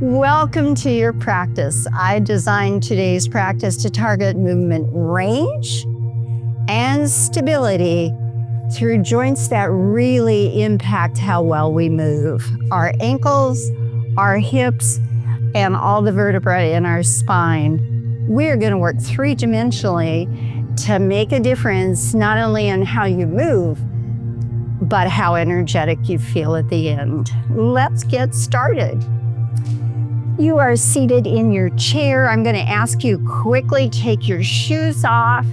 Welcome to your practice. I designed today's practice to target movement range and stability through joints that really impact how well we move. Our ankles, our hips, and all the vertebrae in our spine. We're going to work three-dimensionally to make a difference not only in how you move, but how energetic you feel at the end. Let's get started. You are seated in your chair. I'm going to ask you quickly take your shoes off.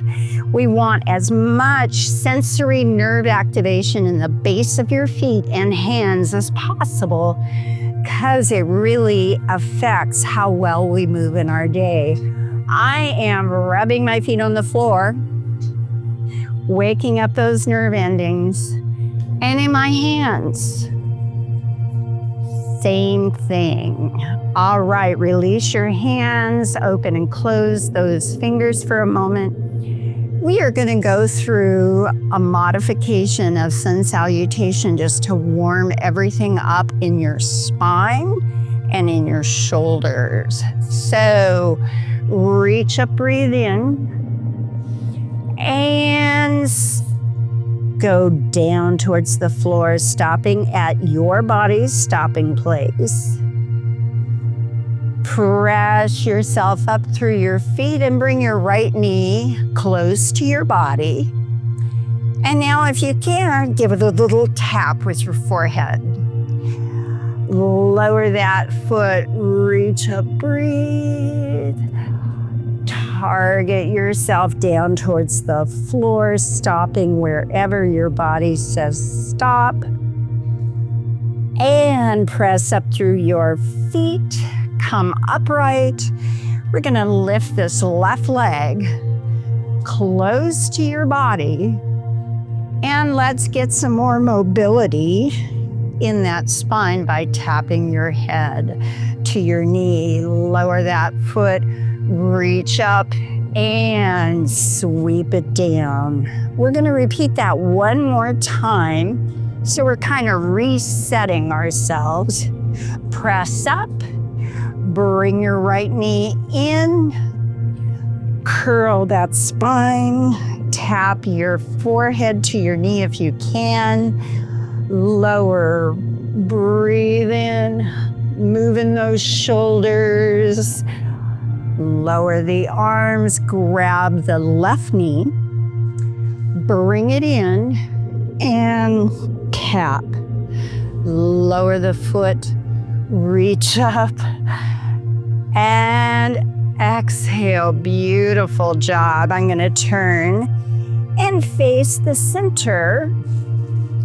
We want as much sensory nerve activation in the base of your feet and hands as possible because it really affects how well we move in our day. I am rubbing my feet on the floor, waking up those nerve endings, and in my hands, same thing. All right, release your hands, open and close those fingers for a moment. We are going to go through a modification of sun salutation just to warm everything up in your spine and in your shoulders. So reach up, breathe in, and go down towards the floor, stopping at your body's stopping place. Press yourself up through your feet and bring your right knee close to your body. And now, if you can, give it a little tap with your forehead. Lower that foot, reach up, breathe. Target yourself down towards the floor, stopping wherever your body says stop. And press up through your feet. Come upright. We're going to lift this left leg close to your body. And let's get some more mobility in that spine by tapping your head to your knee. Lower that foot. Reach up and sweep it down. We're going to repeat that one more time. So we're kind of resetting ourselves. Press up, bring your right knee in, curl that spine, tap your forehead to your knee if you can. Lower, breathe in, moving those shoulders. Lower the arms, grab the left knee, bring it in, and tap. Lower the foot, reach up, and exhale. Beautiful job. I'm going to turn and face the center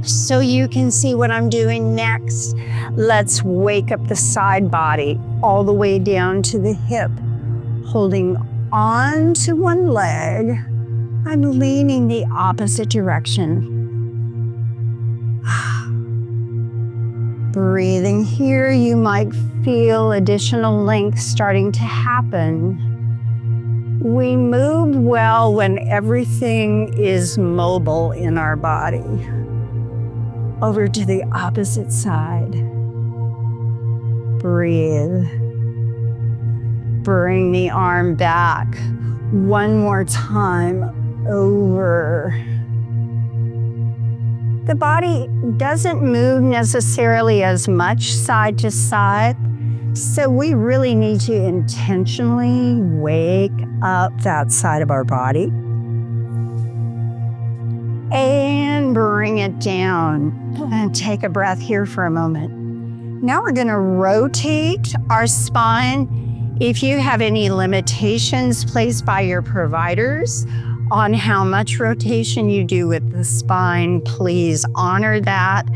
so you can see what I'm doing next. Let's wake up the side body all the way down to the hip. Holding on to one leg, I'm leaning the opposite direction. Breathing here, you might feel additional length starting to happen. We move well when everything is mobile in our body. Over to the opposite side. Breathe. Bring the arm back. One more time, over. The body doesn't move necessarily as much side to side, so we really need to intentionally wake up that side of our body. And bring it down. And take a breath here for a moment. Now we're going to rotate our spine. If you have any limitations placed by your providers on how much rotation you do with the spine, please honor that.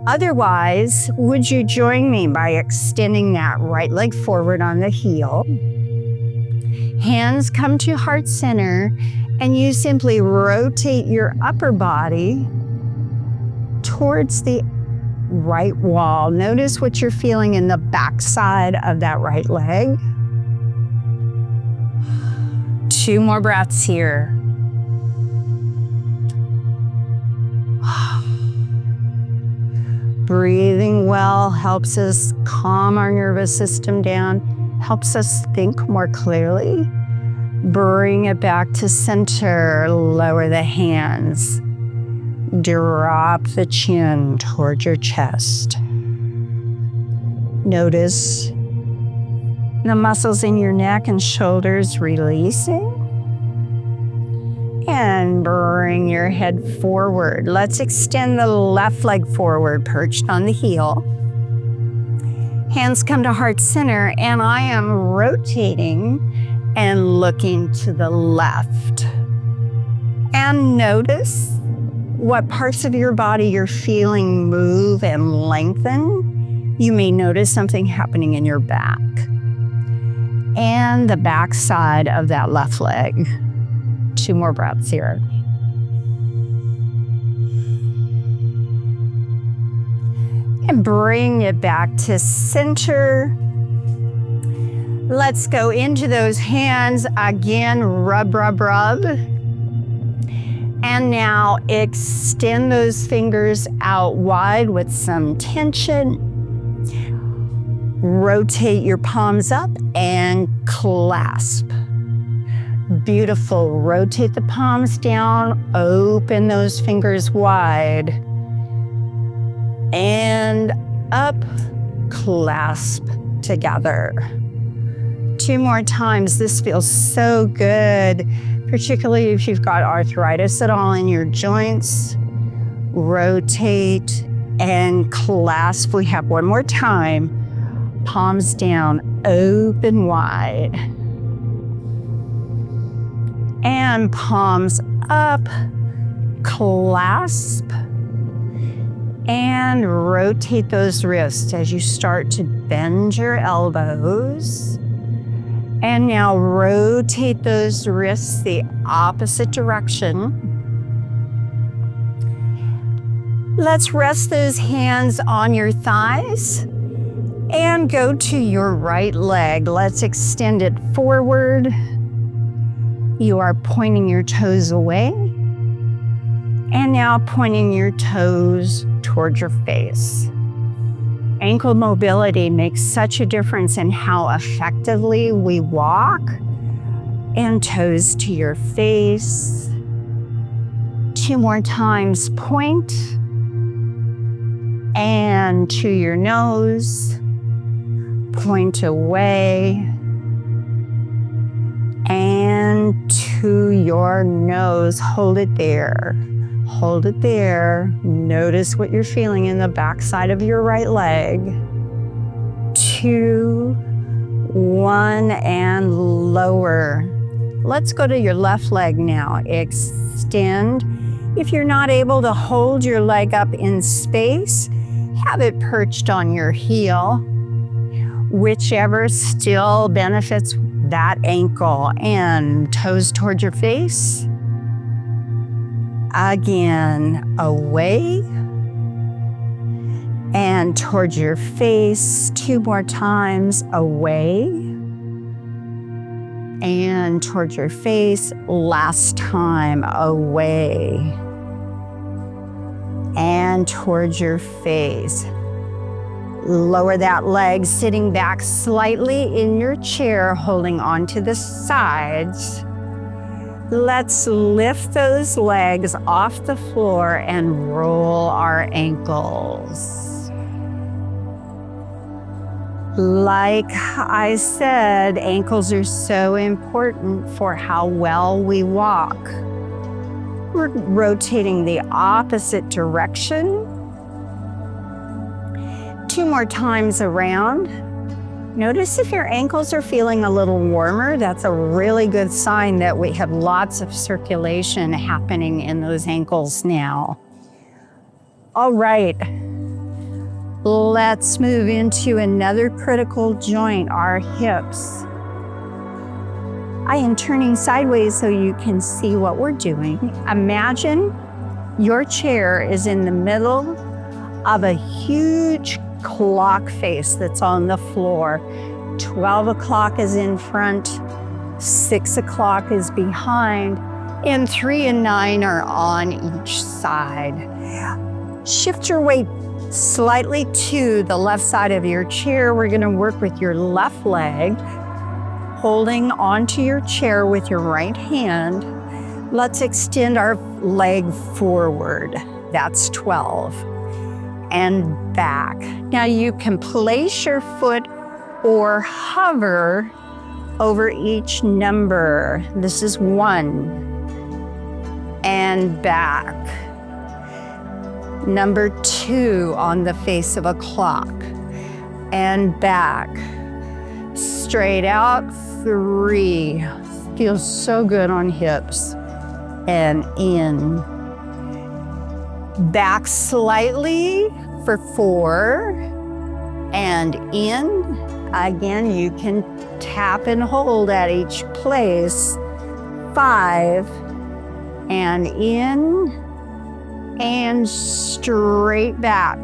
Otherwise, would you join me by extending that right leg forward on the heel? Hands come to heart center, and you simply rotate your upper body towards the right wall. Notice what you're feeling in the backside of that right leg. 2 more breaths here. Breathing well helps us calm our nervous system down, helps us think more clearly. Bring it back to center, lower the hands. Drop the chin toward your chest. Notice the muscles in your neck and shoulders releasing. And bring your head forward. Let's extend the left leg forward, perched on the heel. Hands come to heart center, and I am rotating and looking to the left. And notice what parts of your body you're feeling move and lengthen. You may notice something happening in your back and the back side of that left leg. 2 more breaths here. And bring it back to center. Let's go into those hands again. Rub, rub, rub. And now extend those fingers out wide with some tension. Rotate your palms up and clasp. Beautiful. Rotate the palms down, open those fingers wide. And up, clasp together. 2 more times. This feels so good, particularly if you've got arthritis at all in your joints. Rotate and clasp. We have 1 more time. Palms down, open wide. And palms up, clasp, and rotate those wrists as you start to bend your elbows. And now rotate those wrists the opposite direction. Let's rest those hands on your thighs and go to your right leg. Let's extend it forward. You are pointing your toes away, and now pointing your toes towards your face. Ankle mobility makes such a difference in how effectively we walk. And toes to your face. 2 more times. Point and to your nose. Point away. And to your nose. Hold it there. Hold it there. Notice what you're feeling in the backside of your right leg. 2, 1, and lower. Let's go to your left leg now. Extend. If you're not able to hold your leg up in space, have it perched on your heel. Whichever still benefits that ankle, and toes toward your face. Again, away and towards your face. 2 more times. Away and towards your face. Last time. Away and towards your face. Lower that leg, sitting back slightly in your chair, holding onto the sides. Let's lift those legs off the floor and roll our ankles. Like I said, ankles are so important for how well we walk. We're rotating the opposite direction. 2 more times around. Notice if your ankles are feeling a little warmer. That's a really good sign that we have lots of circulation happening in those ankles now. All right, let's move into another critical joint, our hips. I am turning sideways so you can see what we're doing. Imagine your chair is in the middle of a huge clock face that's on the floor. 12 o'clock is in front, 6 o'clock is behind, and 3 and 9 are on each side. Shift your weight Slightly to the left side of your chair, we're going to work with your left leg, holding onto your chair with your right hand. Let's extend our leg forward. That's 12. And back. Now you can place your foot or hover over each number. This is 1. And back. Number 2 on the face of a clock. And back. Straight out, 3. Feels so good on hips. And in. Back slightly for 4. And in. Again, you can tap and hold at each place. 5. And in. And straight back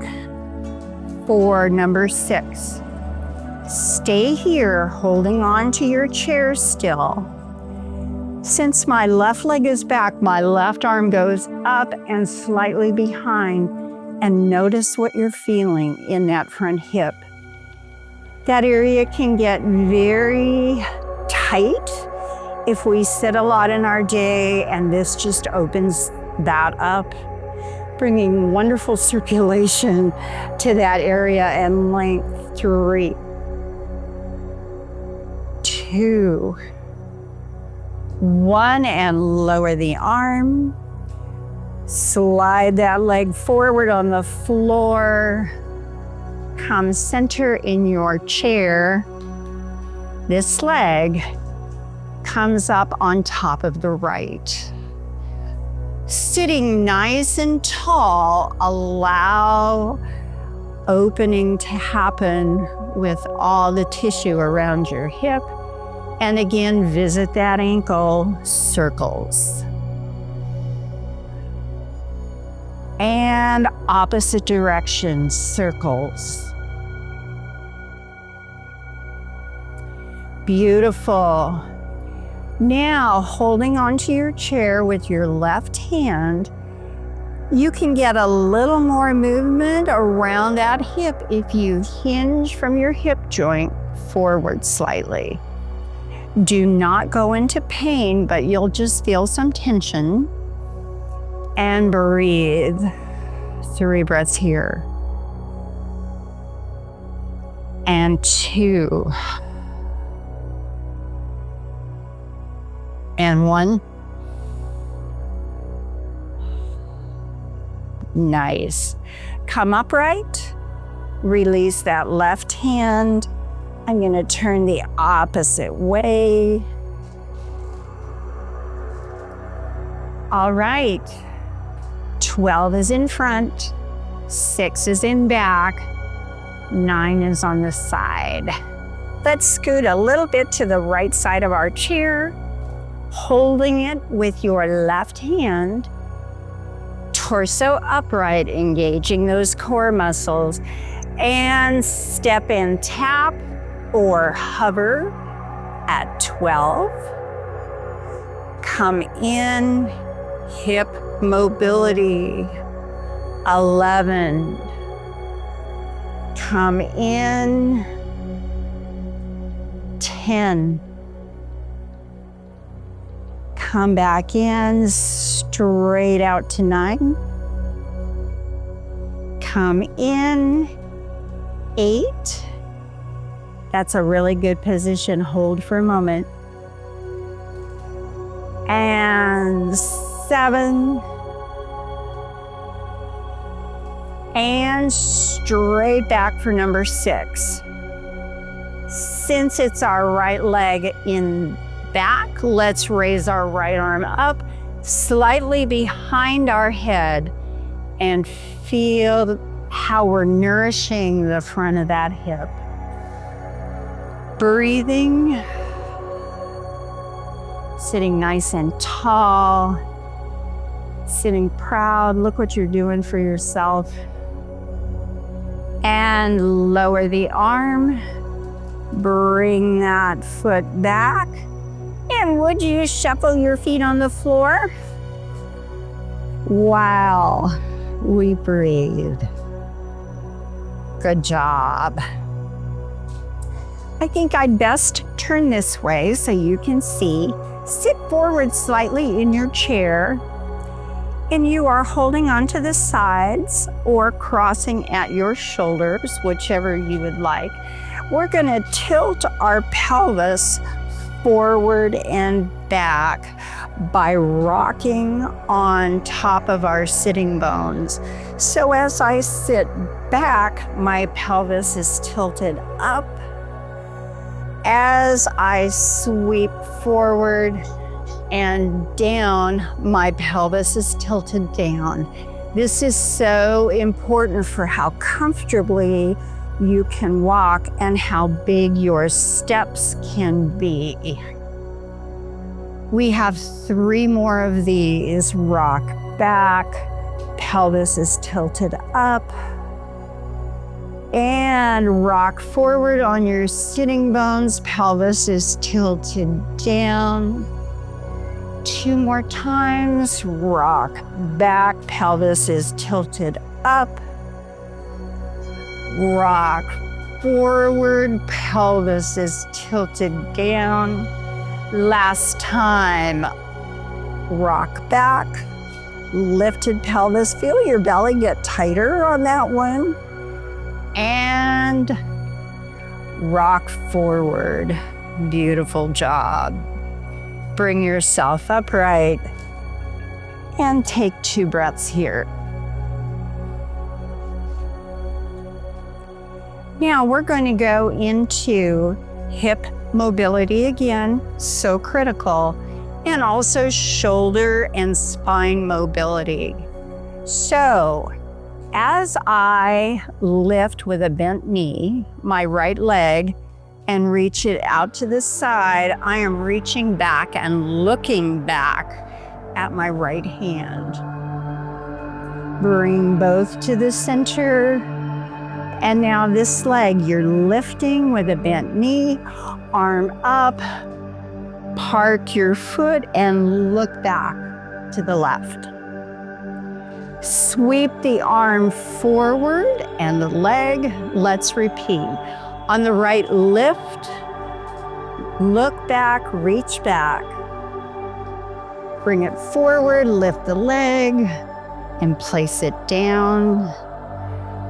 for number 6. Stay here, holding on to your chair still. Since my left leg is back, my left arm goes up and slightly behind, and notice what you're feeling in that front hip. That area can get very tight if we sit a lot in our day, and this just opens that up, bringing wonderful circulation to that area and length. 3, 2, 1, and lower the arm. Slide that leg forward on the floor. Come center in your chair. This leg comes up on top of the right. Sitting nice and tall, allow opening to happen with all the tissue around your hip. And again, visit that ankle, circles. And opposite direction, circles. Beautiful. Now, holding onto your chair with your left hand, you can get a little more movement around that hip if you hinge from your hip joint forward slightly. Do not go into pain, but you'll just feel some tension. And breathe. 3 breaths here. And 2. And 1. Nice. Come upright. Release that left hand. I'm going to turn the opposite way. All right. 12 is in front. 6 is in back. 9 is on the side. Let's scoot a little bit to the right side of our chair, holding it with your left hand. Torso upright, engaging those core muscles. And step and tap or hover at 12. Come in, hip mobility. 11. Come in. 10. Come back in, straight out to 9. Come in. 8. That's a really good position. Hold for a moment. And 7. And straight back for number 6. Since it's our right leg in back, let's raise our right arm up slightly behind our head and feel how we're nourishing the front of that hip. Breathing, sitting nice and tall, sitting proud. Look what you're doing for yourself. And lower the arm, bring that foot back. And would you shuffle your feet on the floor? Wow, we breathe. Good job. I think I'd best turn this way so you can see. Sit forward slightly in your chair, and you are holding onto the sides or crossing at your shoulders, whichever you would like. We're gonna tilt our pelvis forward and back by rocking on top of our sitting bones. So as I sit back, my pelvis is tilted up. As I sweep forward and down, my pelvis is tilted down. This is so important for how comfortably you can walk and how big your steps can be. We have 3 more of these. Rock back, pelvis is tilted up, and rock forward on your sitting bones, pelvis is tilted down. 2 more times, rock back, pelvis is tilted up. Rock forward, pelvis is tilted down. Last time, rock back, lifted pelvis. Feel your belly get tighter on that one. And rock forward. Beautiful job. Bring yourself upright and take 2 breaths here. Now we're going to go into hip mobility again, so critical, and also shoulder and spine mobility. So as I lift with a bent knee, my right leg, and reach it out to the side, I am reaching back and looking back at my right hand. Bring both to the center. And now this leg, you're lifting with a bent knee, arm up, park your foot and look back to the left. Sweep the arm forward and the leg. Let's repeat. On the right, lift, look back, reach back. Bring it forward, lift the leg, and place it down.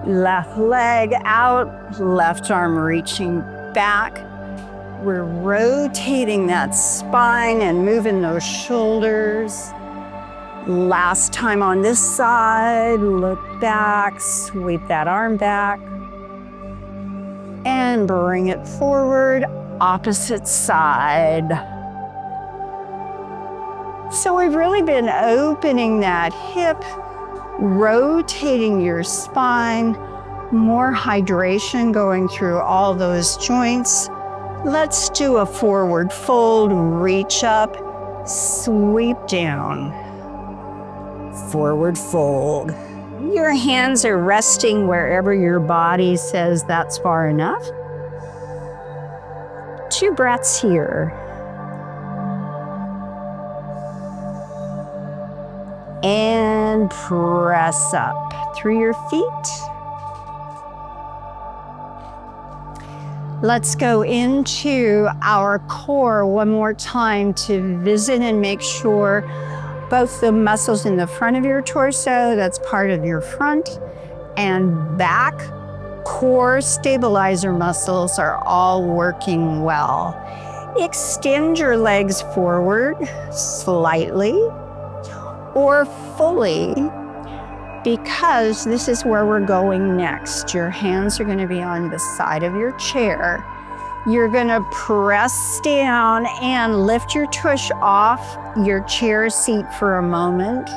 Left leg out, left arm reaching back. We're rotating that spine and moving those shoulders. Last time on this side, look back, sweep that arm back. And bring it forward, opposite side. So we've really been opening that hip, rotating your spine, more hydration going through all those joints. Let's do a forward fold, reach up, sweep down. Forward fold. Your hands are resting wherever your body says that's far enough. 2 breaths here. And press up through your feet. Let's go into our core one more time to visit and make sure both the muscles in the front of your torso, that's part of your front, and back core stabilizer muscles are all working well. Extend your legs forward slightly or fully, because this is where we're going next. Your hands are going to be on the side of your chair. You're going to press down and lift your tush off your chair seat for a moment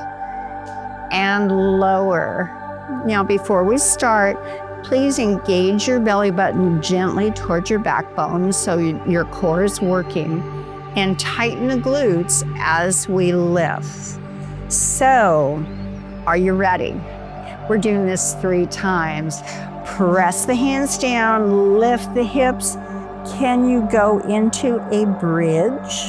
and lower. Now, before we start, please engage your belly button gently towards your backbone so your core is working, and tighten the glutes as we lift. So, are you ready? We're doing this 3 times. Press the hands down, lift the hips. Can you go into a bridge?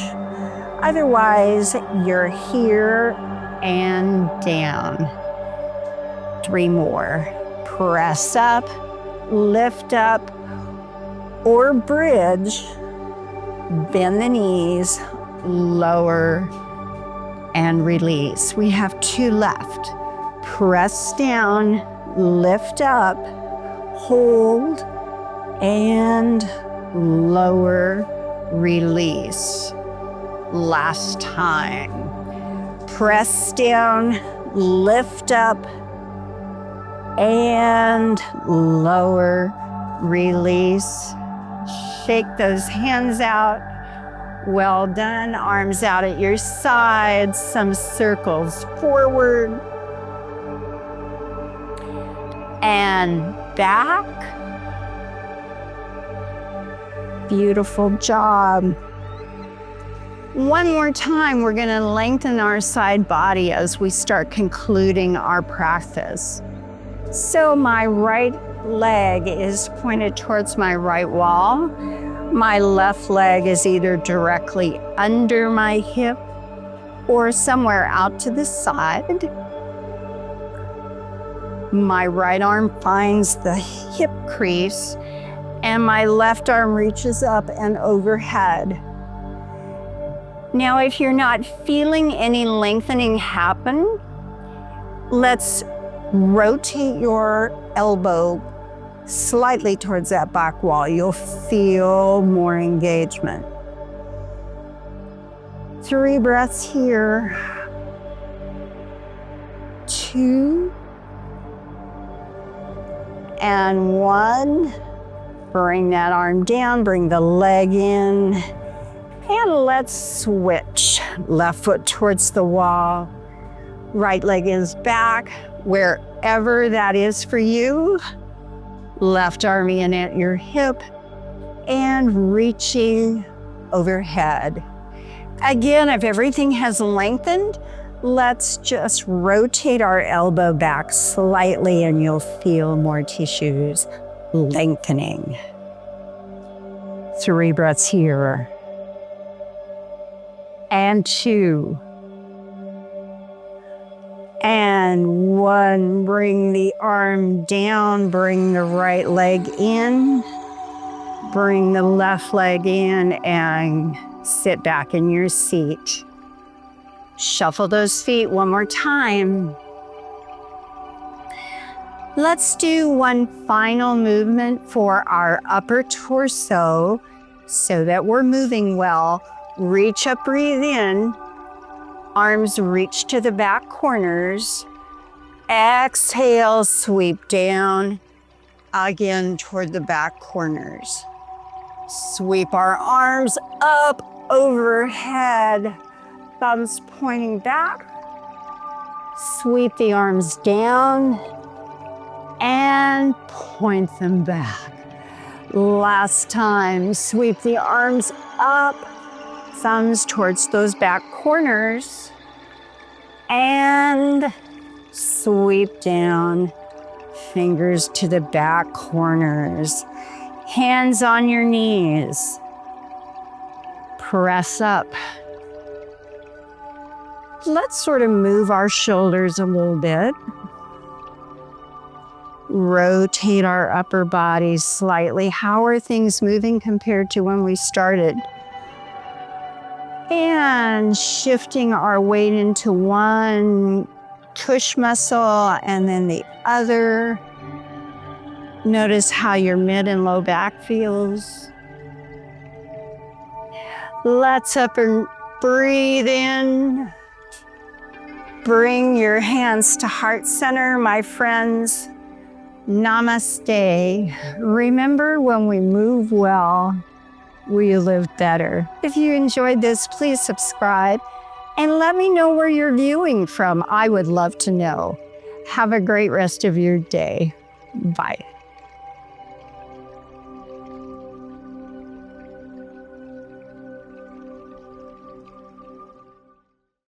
Otherwise, you're here and down. 3 more. Press up, lift up or bridge, bend the knees, lower and release. We have 2 left. Press down, lift up, hold, and lower, release. Last time. Press down, lift up, and lower, release. Shake those hands out. Well done. Arms out at your sides, some circles forward and back. Beautiful job. One more time, we're going to lengthen our side body as we start concluding our practice. So my right leg is pointed towards my right wall. My left leg is either directly under my hip or somewhere out to the side. My right arm finds the hip crease and my left arm reaches up and overhead. Now, if you're not feeling any lengthening happen, let's rotate your elbow slightly towards that back wall. You'll feel more engagement. 3 breaths here. 2 and 1. Bring that arm down, bring the leg in, and let's switch. Left foot towards the wall, right leg is back, wherever that is for you. Left arm in at your hip and reaching overhead. Again, if everything has lengthened, let's just rotate our elbow back slightly and you'll feel more tissues lengthening. 3 breaths here. And 2. And 1. Bring the arm down, bring the right leg in, bring the left leg in, and sit back in your seat. Shuffle those feet one more time. Let's do one final movement for our upper torso so that we're moving well. Reach up, breathe in. Arms reach to the back corners. Exhale, sweep down. Again toward the back corners. Sweep our arms up overhead. Thumbs pointing back. Sweep the arms down and point them back. Last time, sweep the arms up, thumbs towards those back corners, and sweep down, fingers to the back corners, hands on your knees, press up. Let's sort of move our shoulders a little bit. Rotate our upper body slightly. How are things moving compared to when we started? And shifting our weight into one tush muscle and then the other. Notice how your mid and low back feels. Let's up and breathe in. Bring your hands to heart center, my friends. Namaste. Remember, when we move well, we live better. If you enjoyed this, please subscribe and let me know where you're viewing from. I would love to know. Have a great rest of your day. Bye.